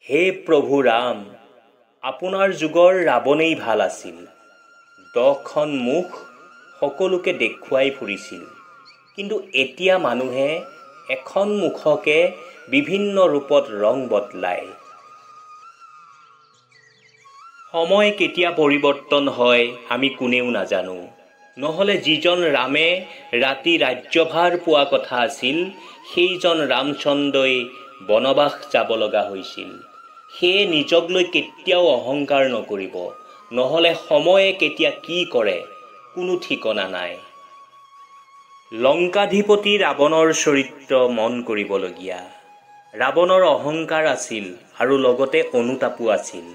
হে প্ৰভু ৰাম, আপোনাৰ যুগৰ ৰাৱণেই ভাল আছিল। 10খন মুখ সকলোকে দেখুৱাই ফুৰিছিল, কিন্তু এতিয়া মানুহে এখন মুখকে বিভিন্ন ৰূপত ৰং বদলায়। সময় কেতিয়া পৰিৱৰ্তন হয় আমি কোনেও নাজানো। নহলে যিজন ৰামে ৰাতি ৰাজ্যভাৰ পোৱা কথা আছিল, সেইজন ৰামচন্দ্ৰই বনবাস যাব লগা হৈছিল। সেয়ে নিজক লৈ কেতিয়াও অহংকাৰ নকৰিব, নহলে সময়ে কেতিয়া কি কৰে কোনো ঠিকনা নাই। লংকাধিপতি ৰাৱণৰ চৰিত্ৰ মন কৰিবলগীয়া। ৰাৱণৰ অহংকাৰ আছিল আৰু লগতে অনুতাপো আছিল।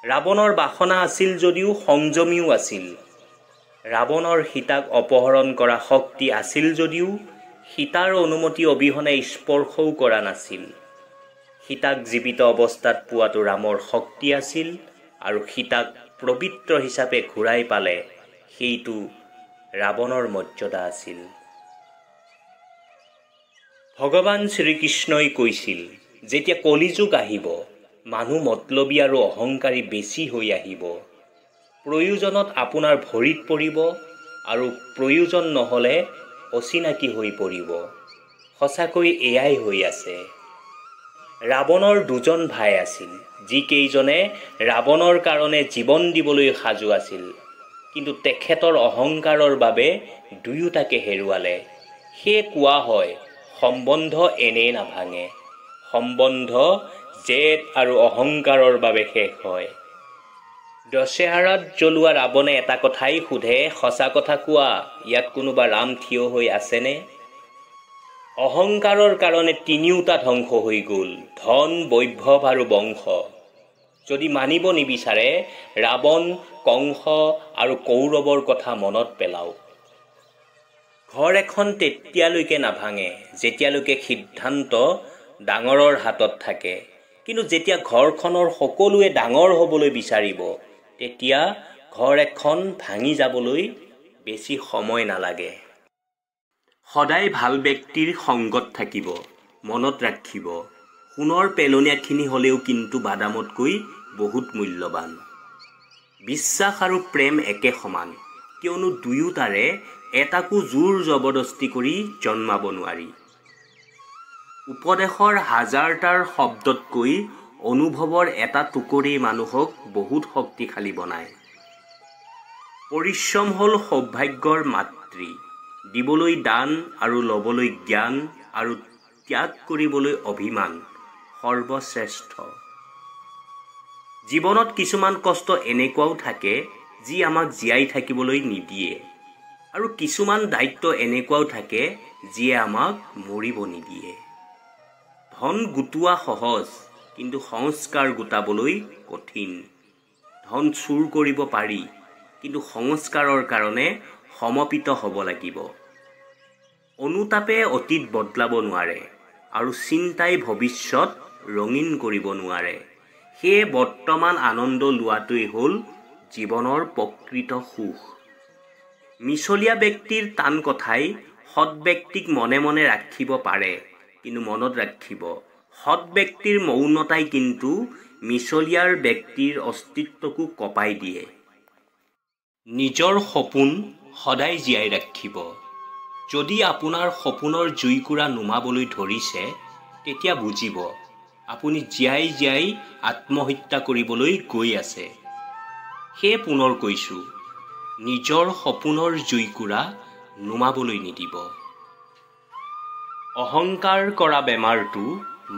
ৰাৱণৰ বাসনা আছিল যদিও সংযমীও আছিল। ৰাৱণৰ সীতাক অপহৰণ কৰা শক্তি আছিল যদিও সীতাৰ অনুমতি অবিহনে স্পৰ্শও কৰা নাছিল। সীতাক জীৱিত অৱস্থাত পোৱাটো ৰামৰ শক্তি আছিল আৰু সীতাক পবিত্ৰ হিচাপে ঘূৰাই পালে সেইটো ৰাৱণৰ মৰ্যাদা আছিল। ভগৱান শ্ৰীকৃষ্ণই কৈছিল, যেতিয়া কলিযুগ আহিব, মানুহ মতলবী আৰু অহংকাৰী বেছি হৈ আহিব। প্ৰয়োজনত আপোনাৰ ভৰিত পৰিব আৰু প্ৰয়োজন নহলে অচিনাকি হৈ পৰিব। সঁচাকৈ এয়াই হৈ আছে। ৰাৱণৰ দুজন ভাই আছিল, যিকেইজনে ৰাৱণৰ কাৰণে জীৱন দিবলৈ সাজু আছিল, কিন্তু তেখেতৰ অহংকাৰৰ বাবে দুয়োটাকে হেৰুৱালে। সেয়ে কোৱা হয়, সম্বন্ধ এনেই নাভাঙে, সম্বন্ধ জেদ আৰু অহংকাৰৰ বাবে শেষ হয়। দশেহাৰাত জ্বলোৱা ৰাৱণে এটা কথাই সোধে, সঁচা কথা কোৱা, ইয়াত কোনোবা ৰাম থিয় হৈ আছেনে? অহংকাৰৰ কাৰণে তিনিওটা ধ্বংস হৈ গ'ল, ধন, বৈভৱ আৰু বংশ। যদি মানিব নিবিচাৰে, ৰাৱণ, কংস আৰু কৌৰৱৰ কথা মনত পেলাওক। ঘৰ এখন তেতিয়ালৈকে নাভাঙে যেতিয়ালৈকে সিদ্ধান্ত ডাঙৰৰ হাতত থাকে, কিন্তু যেতিয়া ঘৰখনৰ সকলোৱে ডাঙৰ হ'বলৈ বিচাৰিব, তেতিয়া ঘৰ এখন ভাঙি যাবলৈ বেছি সময় নালাগে। সদায় ভাল ব্যক্তিৰ সংগত থাকিব। মনত ৰাখিব, সোণৰ পেলনীয়াখিনি হ'লেও কিন্তু বাদামতকৈ বহুত মূল্যৱান। বিশ্বাস আৰু প্ৰেম একে সমান, কিয়নো দুয়োটাৰে এটাকো জোৰ জবৰদস্তি কৰি জন্মাব নোৱাৰি। উপদেশৰ হাজাৰটাৰ শব্দতকৈ অনুভৱৰ এটা টুকুৰেই মানুহক বহুত শক্তিশালী বনায়। পৰিশ্ৰম হ'ল সৌভাগ্যৰ মাতৃ, দিবলৈ দান আৰু ল'বলৈ জ্ঞান আৰু ত্যাগ কৰিবলৈ অভিমান সৰ্বশ্ৰেষ্ঠ। জীৱনত কিছুমান কষ্ট এনেকুৱাও থাকে যি আমাক জীয়াই থাকিবলৈ নিদিয়ে, আৰু কিছুমান দায়িত্ব এনেকুৱাও থাকে যিয়ে আমাক মৰিব নিদিয়ে। ধন গোটোৱা সহজ, কিন্তু সংস্কাৰ গোটাবলৈ কঠিন। ধন চুৰ কৰিব পাৰি, কিন্তু সংস্কাৰৰ কাৰণে সমৰ্পিত হ'ব লাগিব। অনুতাপে অতীত বদলাব নোৱাৰে আৰু চিন্তাই ভৱিষ্যত ৰঙীন কৰিব নোৱাৰে। সেয়ে বৰ্তমান আনন্দ লোৱাটোৱেই হ'ল জীৱনৰ প্ৰকৃত সুখ। মিছলীয়া ব্যক্তিৰ টান কথাই সৎ ব্যক্তিক মনে মনে ৰাখিব পাৰে, কিন্তু মনত ৰাখিব, সৎ ব্যক্তিৰ মৌনতাই কিন্তু মিছলীয়াৰ ব্যক্তিৰ অস্তিত্বকো কঁপাই দিয়ে। নিজৰ সপোন সদায় জীয়াই ৰাখিব। যদি আপোনাৰ সপোনৰ জুইকুৰা নুমাবলৈ ধৰিছে, তেতিয়া বুজিব আপুনি জীয়াই জীয়াই আত্মহত্যা কৰিবলৈ গৈ আছে। সেয়ে পুনৰ কৈছোঁ, নিজৰ সপোনৰ জুইকুৰা নুমাবলৈ নিদিব। অহংকাৰ কৰা বেমাৰটো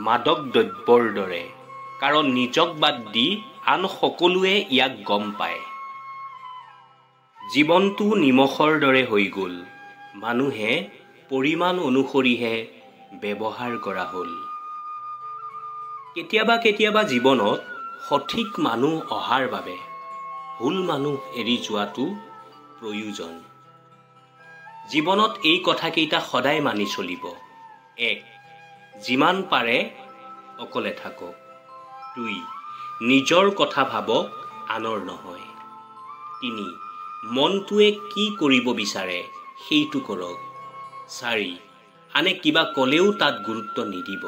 মাদক দ্ৰব্যৰ দৰে, কাৰণ নিজক বাদ দি আন সকলোৱে ইয়াক গম পায়। জীৱনটো নিমখৰ দৰে হৈ গ'ল, মানুহে পৰিমাণ অনুসৰিহে ব্যৱহাৰ কৰা হ'ল। কেতিয়াবা কেতিয়াবা জীৱনত সঠিক মানুহ অহাৰ বাবে ভুল মানুহ এৰি যোৱাটো প্ৰয়োজন। জীৱনত এই কথাকেইটা সদায় মানি চলিব। 1. যিমান পাৰে অকলে থাকক। 2. নিজৰ কথা ভাবক, আনৰ নহয়। 3. মনটোৱে কি কৰিব বিচাৰে সেইটো কৰক। 4. আনে কিবা ক'লেও তাত গুৰুত্ব নিদিব।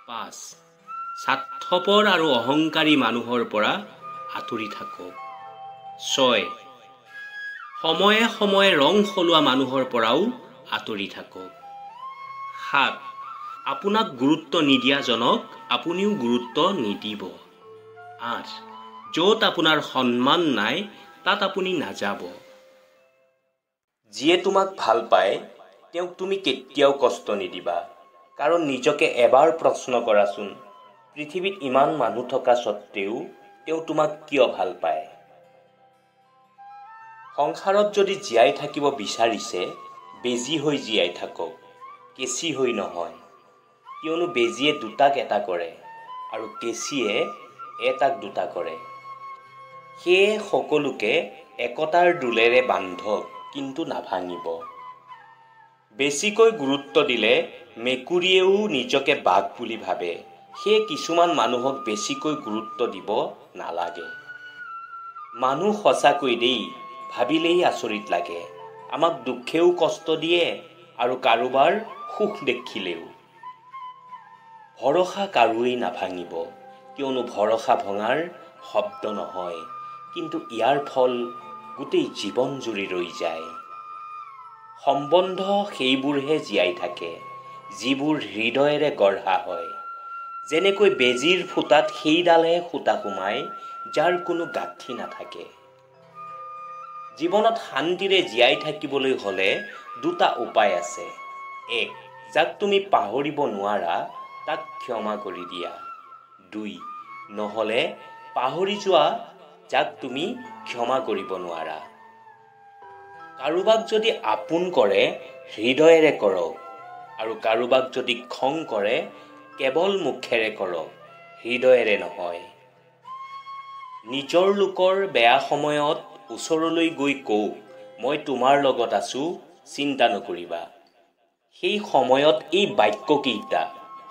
5. স্বাৰ্থপৰ আৰু অহংকাৰী মানুহৰ পৰা আঁতৰি থাকক। 6. সময়ে সময়ে ৰং সলোৱা মানুহৰ পৰাও আঁতৰি থাকক। 7. আপোনাক গুৰুত্ব নিদিয়াজনক আপুনিও গুৰুত্ব নিদিব। 8. য'ত আপোনাৰ সন্মান নাই তাত আপুনি নাযাব। যিয়ে তোমাক ভাল পায় তেওঁক তুমি কেতিয়াও কষ্ট নিদিবা, কাৰণ নিজকে এবাৰ প্ৰশ্ন কৰাচোন, পৃথিৱীত ইমান মানুহ থকা স্বত্তেও তেওঁ তোমাক কিয় ভাল পায়? সংসাৰত যদি জীয়াই থাকিব বিচাৰিছে, বেজী হৈ জীয়াই থাকক, কেঁচি হৈ নহয়। কিয়নো বেজীয়ে দুটাক এটা কৰে আৰু কেঁচিয়ে এটাক দুটা কৰে। সেয়ে সকলোকে একতাৰ দোলেৰে বান্ধক, কিন্তু নাভাঙিব। বেছিকৈ গুৰুত্ব দিলে মেকুৰীয়েও নিজকে বাঘ বুলি ভাবে। সেয়ে কিছুমান মানুহক বেছিকৈ গুৰুত্ব দিব নালাগে। মানুহ সঁচাকৈ দেই, ভাবিলেই আচৰিত লাগে। আমাক দুখেও কষ্ট দিয়ে আৰু কাৰোবাৰ সুখ দেখিলেও। ভৰসা কাৰোৱেই নাভাঙিব, কিয়নো ভৰসা ভঙাৰ শব্দ নহয়, কিন্তু ইয়াৰ ফল গোটেই জীৱন জুৰি ৰৈ যায়। সম্বন্ধ সেইবোৰহে জীয়াই থাকে যিবোৰ হৃদয়েৰে গঢ়া হয়। যেনেকৈ বেজীৰ ফুটাত সেইডালহে সূতা সোমায় যাৰ কোনো গাঁঠি নাথাকে। জীৱনত শান্তিৰে জীয়াই থাকিবলৈ হ'লে দুটা উপায় আছে। 1. যাক তুমি পাহৰিব নোৱাৰা তাক ক্ষমা কৰি দিয়া। 2. নহ'লে পাহৰি যোৱা যাক তুমি ক্ষমা কৰিব নোৱাৰা। কাৰোবাক যদি আপোন কৰে হৃদয়েৰে কৰক, আৰু কাৰোবাক যদি খং কৰে কেৱল মুখেৰে কৰক, হৃদয়েৰে নহয়। নিজৰ লোকৰ বেয়া সময়ত ওচৰলৈ গৈ কওক, মই তোমাৰ লগত আছো, চিন্তা নকৰিবা। সেই সময়ত এই বাক্যকেইটা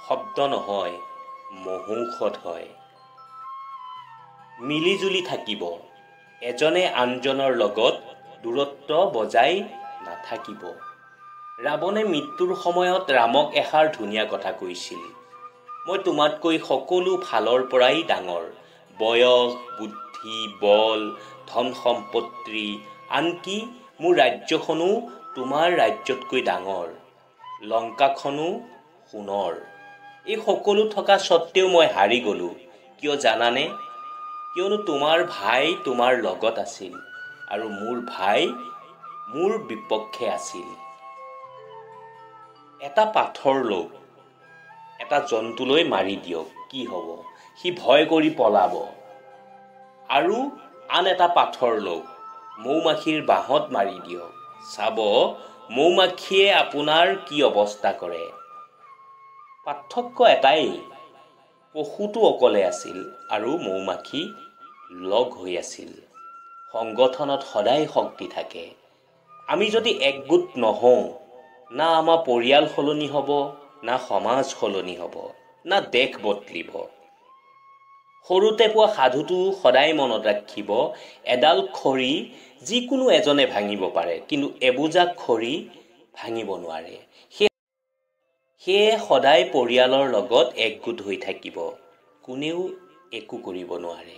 শব্দ নহয়, মহৌষধ হয়। মিলিজুলি থাকিব, এজনে আনজনৰ লগত দূৰত্ব বজাই নাথাকিব। ৰাৱণে মৃত্যুৰ সময়ত ৰামক এষাৰ ধুনীয়া কথা কৈছিল, মই তোমাতকৈ সকলো ফালৰ পৰাই ডাঙৰ, বয়স, বুদ্ধি, বল, ধন সম্পত্তি, আনকি মোৰ ৰাজ্যখনো তোমাৰ ৰাজ্যতকৈ ডাঙৰ, লংকাখনো সোণৰ। এই সকলো থকা স্বত্তেও মই হাৰি গলো। কিয় জানানে? কিয়নো তোমাৰ ভাই তোমাৰ লগত আছিল আৰু মোৰ ভাই মোৰ বিপক্ষে আছিল। এটা পাথৰ লওক, এটা জন্তুলৈ মাৰি দিয়ক, কি হ'ব? সি ভয় কৰি পলাব। আৰু আন এটা পাথৰ লওক, মৌমাখিৰ বাহত মাৰি দিয়ক, চাব মৌমাখিয়ে আপোনাৰ কি অৱস্থা কৰে। পাৰ্থক্য এটাই, পশুটো অকলে আছিল আৰু মৌমাখি লগ হৈ আছিল। সংগঠনত সদায় শক্তি থাকে। আমি যদি একগোট নহওঁ, না আমাৰ পৰিয়াল সলনি হ'ব, না সমাজ সলনি হ'ব, না দেশ বদলিব। সৰুতে পোৱা সাধুটো সদায় মনত ৰাখিব, এডাল খৰি যিকোনো এজনে ভাঙিব পাৰে, কিন্তু এবোজা খৰি ভাঙিব নোৱাৰে। সেয়ে সদায় পৰিয়ালৰ লগত একগোট হৈ থাকিব, কোনেও একো কৰিব নোৱাৰে।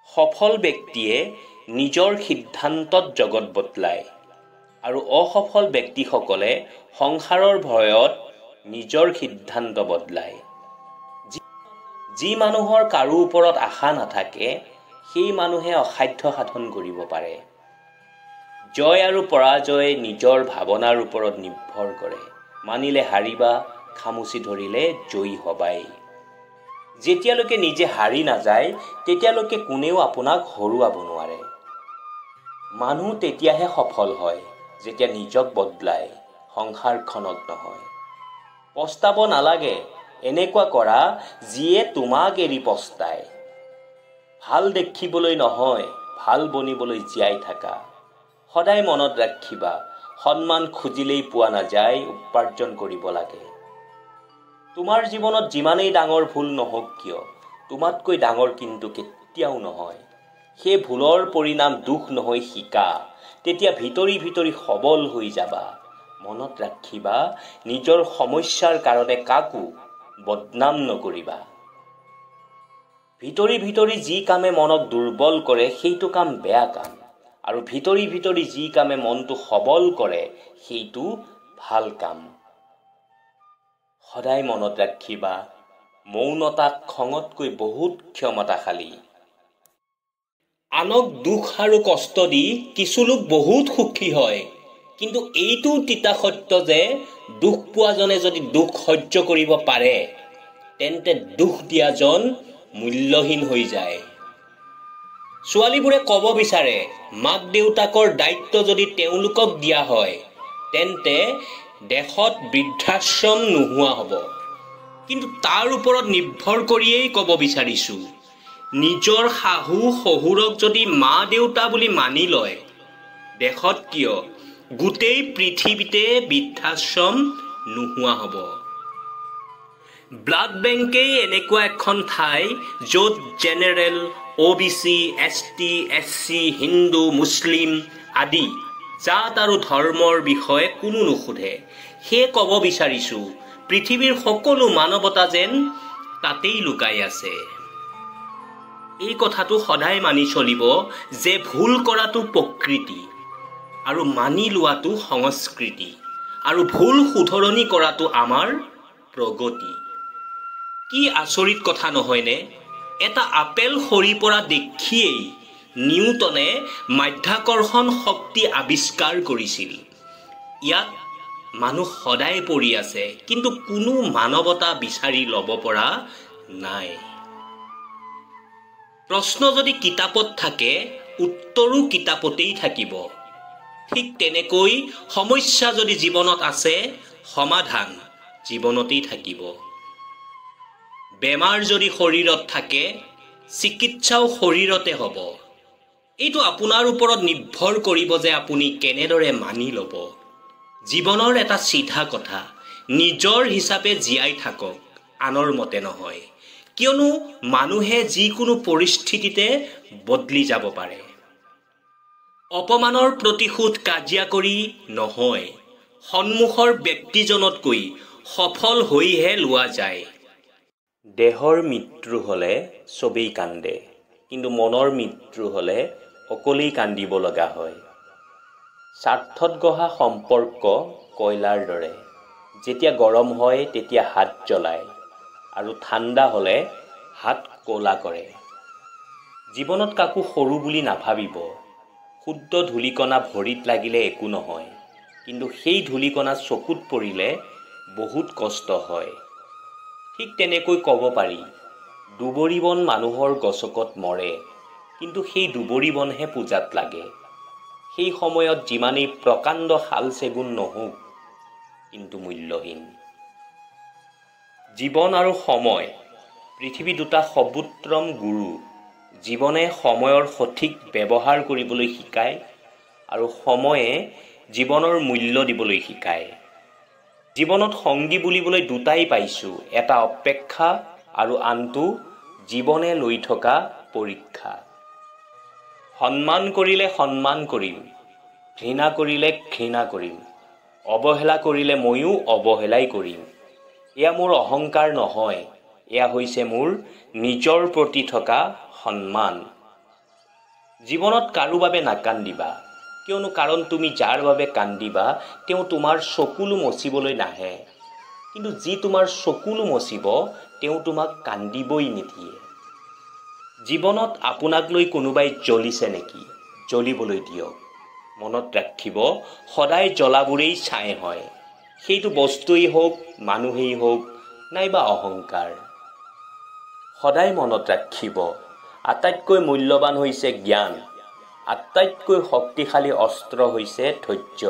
সফল ব্যক্তিয়ে নিজৰ সিদ্ধান্তত জগত বদলায়, আৰু অসফল ব্যক্তিসকলে সংসাৰৰ ভয়ত নিজৰ সিদ্ধান্ত বদলায়। যি মানুহৰ কাৰো ওপৰত আশা নাথাকে, সেই মানুহে অসাধ্য সাধন কৰিব পাৰে। জয় আৰু পৰাজয় নিজৰ ভাৱনাৰ ওপৰত নিৰ্ভৰ কৰে। মানিলে হাৰিবা, খামুচি ধৰিলে জয়ী হবাই। যেতিয়ালৈকে নিজে হাৰি নাযায় তেতিয়ালৈকে কোনেও আপোনাক হৰুৱাব নোৱাৰে। মানুহ তেতিয়াহে সফল হয় যেতিয়া নিজক বদলায়, সংসাৰখনক নহয়। পস্তাব নালাগে, এনেকুৱা কৰা যিয়ে তোমাক এৰি পস্তায়। ভাল দেখিবলৈ নহয়, ভাল বনিবলৈ জীয়াই থাকা। সদায় মনত ৰাখিবা, সন্মান খুজিলেই পোৱা নাযায়, উপাৰ্জন কৰিব লাগে। তোমাৰ জীৱনত যিমানেই ডাঙৰ ভুল নহওক কিয়, তোমাতকৈ ডাঙৰ কিন্তু কেতিয়াও নহয়। সেই ভুলৰ পৰিণাম দুখ নহয়, শিকা। তেতিয়া ভিতৰি ভিতৰি সবল হৈ যাবা। মনত ৰাখিবা, নিজৰ সমস্যাৰ কাৰণে কাকো বদনাম নকৰিবা। ভিতৰি ভিতৰি যি কামে মনক দুৰ্বল কৰে সেইটো কাম বেয়া কাম, আৰু ভিতৰি ভিতৰি যি কামে মনটো সবল কৰে সেইটো ভাল কাম। সদায় মনত ৰাখিবা, মৌনতা খঙতকৈ বহুত ক্ষমতাশালী। আনক দুখ আৰু কষ্ট দি কিছু লোক বহুত সুখী হয়, কিন্তু এইটো তিতা সত্য যে দুখ পোৱাজনে যদি দুখ সহ্য কৰিব পাৰে তেন্তে দুখ দিয়াজন মূল্যহীন হৈ যায়। ছোৱালীবোৰে ক'ব বিচাৰে মাক দেউতাকৰ দায়িত্ব যদি তেওঁলোকক দিয়া হয় তেন্তে দেশত বৃদ্ধাশ্ৰম নোহোৱা হ'ব। কিন্তু তাৰ ওপৰত নিৰ্ভৰ কৰিয়েই ক'ব বিচাৰিছোঁ, নিজৰ শাহু শহুৰক যদি মা দেউতা বুলি মানি লয়, দেশত কিয় গোটেই পৃথিৱীতে বৃদ্ধাশ্ৰম নোহোৱা হ'ব। ব্লাড বেংকেই এনেকুৱা এখন ঠাই য'ত general, OBC, ST, SC, Hindu, মুছলিম আদি জাত আৰু ধৰ্মৰ বিষয়ে কোনো নুসুধে। সেয়ে ক'ব বিচাৰিছোঁ, পৃথিৱীৰ সকলো মানৱতা যেন তাতেই লুকাই আছে। এই কথাটো সদায় মানি চলিব যে ভুল কৰাটো প্ৰকৃতি আৰু মানি লোৱাটো সংস্কৃতি, আৰু ভুল শুধৰণি কৰাটো আমাৰ প্ৰগতি। কি আচৰিত কথা নহয়নে? এটা আপেল সৰি পৰা দেখিয়েই নিউটনে মাধ্যাকৰ্ষণ শক্তি আৱিষ্কাৰ কৰিছিল। ইয়াত মানুহ সদায় পৰি আছে, কিন্তু কোনো মানৱতা বিচাৰি ল'ব পৰা নাই। প্ৰশ্ন যদি কিতাপত থাকে, উত্তৰো কিতাপতেই থাকিব। ঠিক তেনেকৈ সমস্যা যদি জীৱনত আছে, সমাধান জীৱনতেই থাকিব। বেমাৰ যদি শৰীৰত থাকে, চিকিৎসাও শৰীৰতে হ'ব। এইটো আপোনাৰ ওপৰত নিৰ্ভৰ কৰিব যে আপুনি কেনেদৰে মানি ল'ব। জীৱনৰ এটা চিধা কথা, নিজৰ হিচাপে জীয়াই থাকক, আনৰ মতে নহয়। কিয়নো মানুহে যিকোনো পৰিস্থিতিতে বদলি যাব পাৰে। অপমানৰ প্ৰতিশোধ কাজিয়া কৰি নহয়, সন্মুখৰ ব্যক্তিজনতকৈ সফল হৈহে লোৱা যায়। দেহৰ মৃত্যু হ'লে চবেই কান্দে, কিন্তু মনৰ মৃত্যু হ'লে অকলেই কান্দিব লগা হয়। স্বাৰ্থত গঢ়া সম্পৰ্ক কয়লাৰ দৰে, যেতিয়া গৰম হয় তেতিয়া হাত জ্বলায় আৰু ঠাণ্ডা হ'লে হাত ক'লা কৰে। জীৱনত কাকো সৰু বুলি নাভাবিব। শুদ্ধ ধূলিকণা ভৰিত লাগিলে একো নহয়, কিন্তু সেই ধূলিকণা চকুত পৰিলে বহুত কষ্ট হয়। ঠিক তেনেকৈ ক'ব পাৰি, দুবৰি বন মানুহৰ গছকত মৰে, কিন্তু সেই দুবৰি বনহে পূজাত লাগে। সেই সময়ত যিমানেই প্ৰকাণ্ড শাল চেগুন নহওক, কিন্তু মূল্যহীন। জীৱন আৰু সময়, পৃথিৱী দুটা সৰ্বোত্তম গুৰু। জীৱনে সময়ৰ সঠিক ব্যৱহাৰ কৰিবলৈ শিকায় আৰু সময়ে জীৱনৰ মূল্য দিবলৈ শিকায়। জীৱনত সংগী বুলিবলৈ দুটাই পাইছোঁ, এটা অপেক্ষা আৰু আনটো জীৱনে লৈ থকা পৰীক্ষা। সন্মান কৰিলে সন্মান কৰিম, ঘৃণা কৰিলে ঘৃণা কৰিম, অৱহেলা কৰিলে ময়ো অৱহেলাই কৰিম। এয়া মোৰ অহংকাৰ নহয়, এয়া হৈছে মোৰ নিজৰ প্ৰতি থকা সন্মান। জীৱনত কাৰো বাবে নাকান্দিবা, কিয়নো কাৰণ তুমি যাৰ বাবে কান্দিবা তেওঁ তোমাৰ চকুলো মচিবলৈ নাহে, কিন্তু যি তোমাৰ চকুলো মচিব তেওঁ তোমাক কান্দিবই নিদিয়ে। জীৱনত আপোনাক লৈ কোনোবাই জ্বলিছে নেকি? জ্বলিবলৈ দিয়ক। মনত ৰাখিব, সদায় জ্বলাবোৰেই ছাই হয়। সেইটো বস্তুৱেই হওক, মানুহেই হওক, নাইবা অহংকাৰ। সদায় মনত ৰাখিব, আটাইতকৈ মূল্যৱান হৈছে জ্ঞান, আটাইতকৈ শক্তিশালী অস্ত্ৰ হৈছে ধৈৰ্য,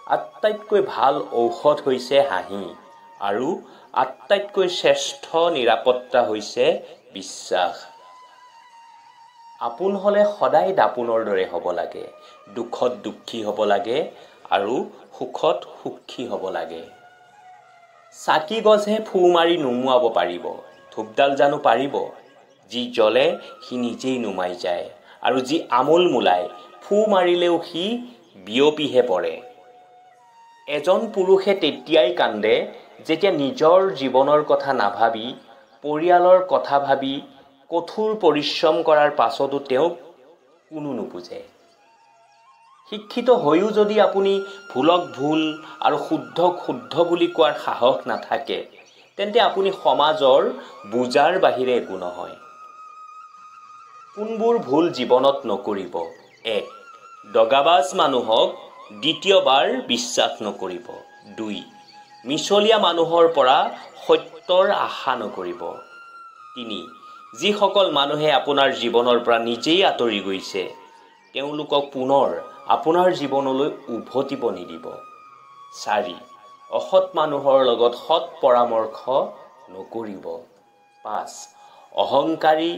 আটাইতকৈ ভাল ঔষধ হৈছে হাঁহি, আৰু আটাইতকৈ শ্ৰেষ্ঠ নিৰাপত্তা হৈছে বিশ্বাস। আপোন হ'লে সদায় দাপোনৰ দৰে হ'ব লাগে, দুখত দুখী হ'ব লাগে আৰু সুখত সুখী হ'ব লাগে। চাকি গছহে ফু মাৰি নুমুৱাব পাৰিব, ধূপডাল জানো পাৰিব? যি জ্বলে সি নিজেই নুমাই যায়, আৰু যি আমোল মোলায় ফু মাৰিলেও সি বিয়পিহে পৰে। এজন পুৰুষে তেতিয়াই কান্দে যেতিয়া নিজৰ জীৱনৰ কথা নাভাবি পৰিয়ালৰ কথা ভাবি কঠোৰ পৰিশ্ৰম কৰাৰ পাছতো তেওঁক কোনো নুবুজে। শিক্ষিত হৈও যদি আপুনি ভুলক ভুল আৰু শুদ্ধ বুলি কোৱাৰ সাহস নাথাকে, তেন্তে আপুনি সমাজৰ বুজাৰ বাহিৰে একো নহয়। কোনবোৰ ভুল জীৱনত নকৰিব? 1. দগাবাজ মানুহক দ্বিতীয়বাৰ বিশ্বাস নকৰিব। 2. মিছলীয়া মানুহৰ পৰা সত্যৰ আশা নকৰিব। 3. যিসকল মানুহে আপোনাৰ জীৱনৰ পৰা নিজেই আঁতৰি গৈছে, তেওঁলোকক পুনৰ আপোনাৰ জীৱনলৈ উভতিব নিদিব। 4. অসৎ মানুহৰ লগত সৎ পৰামৰ্শ নকৰিব। 5. অহংকাৰী,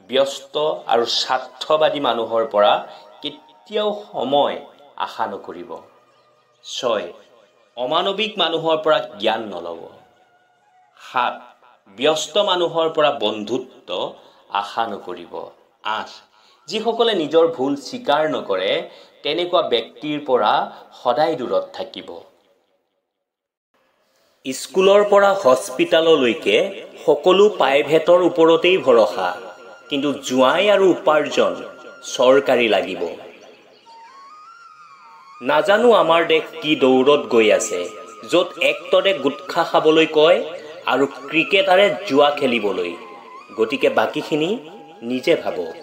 ব্যস্ত আৰু স্বাৰ্থবাদী মানুহৰ পৰা কেতিয়াও সময় আশা নকৰিব। 6. অমানৱিক মানুহৰ পৰা জ্ঞান নল'ব। 7. ব্যস্ত মানুহৰ পৰা বন্ধুত্ব আশা নকৰিব। 8. যিসকলে নিজৰ ভুল স্বীকাৰ নকৰে, তেনেকুৱা ব্যক্তিৰ পৰা সদায় দূৰত থাকিব। স্কুলৰ পৰা হস্পিটাললৈকে সকলো প্ৰাইভেটৰ ওপৰতেই ভৰসা, কিন্তু জুৱাই আৰু উপাৰ্জন চৰকাৰী লাগিব। নাজানো আমাৰ দেশ কি দৌৰত গৈ আছে, য'ত এক্টৰে গুটখা খাবলৈ কয় আৰু ক্ৰিকেটাৰে জুৱা খেলিবলৈ। গতিকে বাকীখিনি নিজে ভাবক।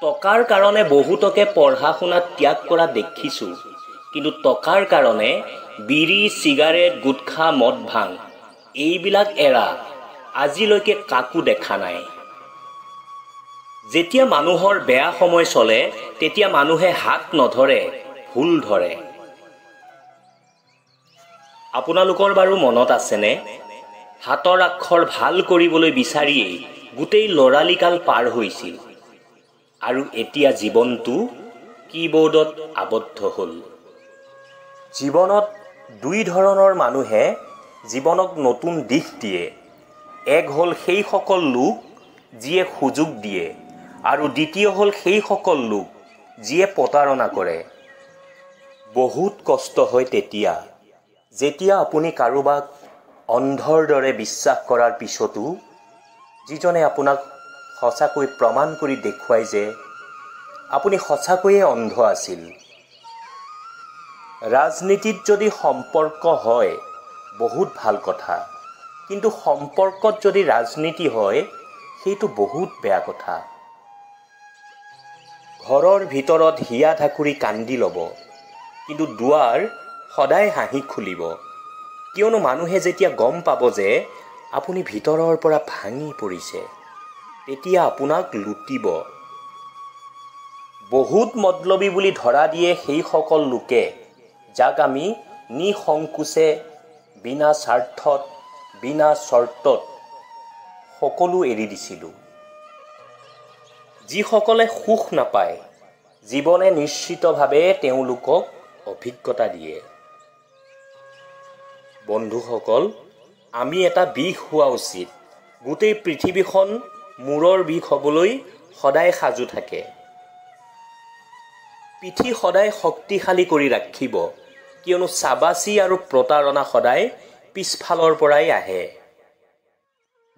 টকাৰ কাৰণে বহুতকে পঢ়া শুনা ত্যাগ কৰা দেখিছোঁ, কিন্তু টকাৰ কাৰণে বিড়ি, চিগাৰেট, গুটখা, মদ ভাং এইবিলাক এৰা আজিলৈকে কাকো দেখা নাই। যেতিয়া মানুহৰ বেয়া সময় চলে, তেতিয়া মানুহে হাত নধৰে, ভুল ধৰে। আপোনালোকৰ বাৰু মনত আছেনে? হাতৰ আখৰ ভাল কৰিবলৈ বিচাৰিয়েই গোটেই ল'ৰালিকাল পাৰ হৈছিল, আৰু এতিয়া জীৱনটো কীবোৰ্ডত আবদ্ধ হ'ল। জীৱনত দুই ধৰণৰ মানুহে জীৱনক নতুন দিশ দিয়ে। এক হ'ল সেইসকল লোক যিয়ে সুযোগ দিয়ে, আৰু দ্বিতীয় হ'ল সেইসকল লোক যিয়ে প্ৰতাৰণা কৰে। বহুত কষ্ট হয় তেতিয়া, যেতিয়া আপুনি কাৰোবাক অন্ধৰ দৰে বিশ্বাস কৰাৰ পিছতো যিজনে আপোনাক সঁচাকৈ প্ৰমাণ কৰি দেখুৱাই যে আপুনি সঁচাকৈয়ে অন্ধ আছিল। ৰাজনীতিত যদি সম্পৰ্ক হয়, বহুত ভাল কথা, কিন্তু সম্পৰ্কত যদি ৰাজনীতি হয়, সেইটো বহুত বেয়া কথা। ঘৰৰ ভিতৰত হিয়া ধাকুৰি কান্দি ল'ব, কিন্তু দুৱাৰ সদায় হাঁহি খুলিব, কিয়নো মানুহে যেতিয়া গম পাব যে আপুনি ভিতৰৰ পৰা ভাঙি পৰিছে, তেতিয়া আপোনাক লুটিব। বহুত মতলবী বুলি ধৰা দিয়ে সেইসকল লোকে যাক আমি নিসংকোচে, বিনা স্বাৰ্থত, বিনা চৰ্তত সকলো এৰি দিছিলোঁ। যিসকলে সুখ নাপায়, জীৱনে নিশ্চিতভাৱে তেওঁলোকক অভিজ্ঞতা দিয়ে। বন্ধুসকল, আমি এটা বিষ হোৱা উচিত। গোটেই পৃথিৱীখন মূৰৰ বিষ হ'বলৈ সদায় সাজু থাকে। পিঠি সদায় শক্তিশালী কৰি ৰাখিব, কিয়নো চাবাচি আৰু প্ৰতাৰণা সদায় পিছফালৰ পৰাই আহে।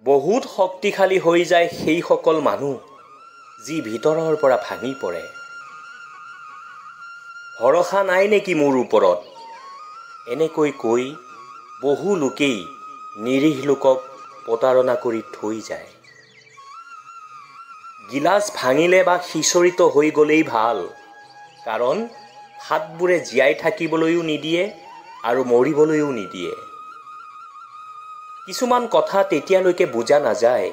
বহুত শক্তিশালী হৈ যায় সেইসকল মানুহ যি ভিতৰৰ পৰা ভাঙি পৰে। ভৰসা নাই নেকি মোৰ ওপৰত? এনেকৈ কৈ বহু লোকেই নিৰীহ লোকক প্ৰতাৰণা কৰি থৈ যায়। গিলাচ ভাঙিলে বা সিঁচৰিত হৈ গ'লেই ভাল, কাৰণ হাতবোৰে জীয়াই থাকিবলৈও নিদিয়ে আৰু মৰিবলৈও নিদিয়ে। কিছুমান কথা তেতিয়ালৈকে বুজা নাযায়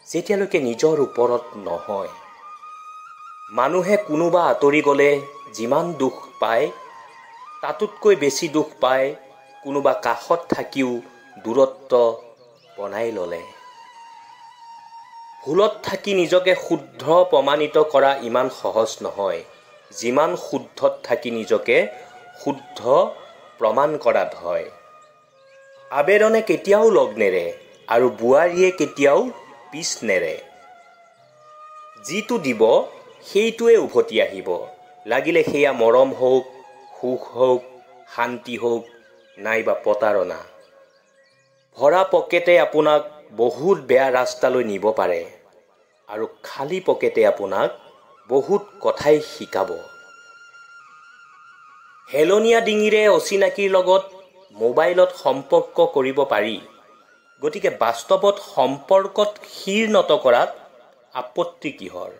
যেতিয়ালৈকে নিজৰ ওপৰত নহয়। মানুহে কোনোবা আঁতৰি গ'লে যিমান দুখ পায়, তাতোতকৈ বেছি দুখ পায় কোনোবা কাষত থাকিও দূৰত্ব বনাই ল'লে। ভুলত থাকি নিজকে শুদ্ধ প্ৰমাণিত কৰা ইমান সহজ নহয়, যিমান শুদ্ধত থাকি নিজকে শুদ্ধ প্ৰমাণ কৰাত হয়। আবেদনে কেতিয়াও লগ নেৰে আৰু বোৱাৰীয়ে কেতিয়াও পিছ নেৰে। যিটো দিব সেইটোৱে উভতি আহিব, লাগিলে সেয়া মৰম হওক, সুখ হওক, শান্তি হওক নাইবা প্ৰতাৰণা। ভৰা পকেটে আপোনাক বহুত বেয়া ৰাস্তালৈ নিব পাৰে আৰু খালী পকেটে আপোনাক বহুত কথাই শিকাব। হেলনীয়া ডিঙিৰে অচিনাকিৰ লগত মোবাইলত সম্পৰ্ক কৰিব পাৰি, গতিকে বাস্তৱত সম্পৰ্কত শিৰ নত কৰাত আপত্তি কিহৰ?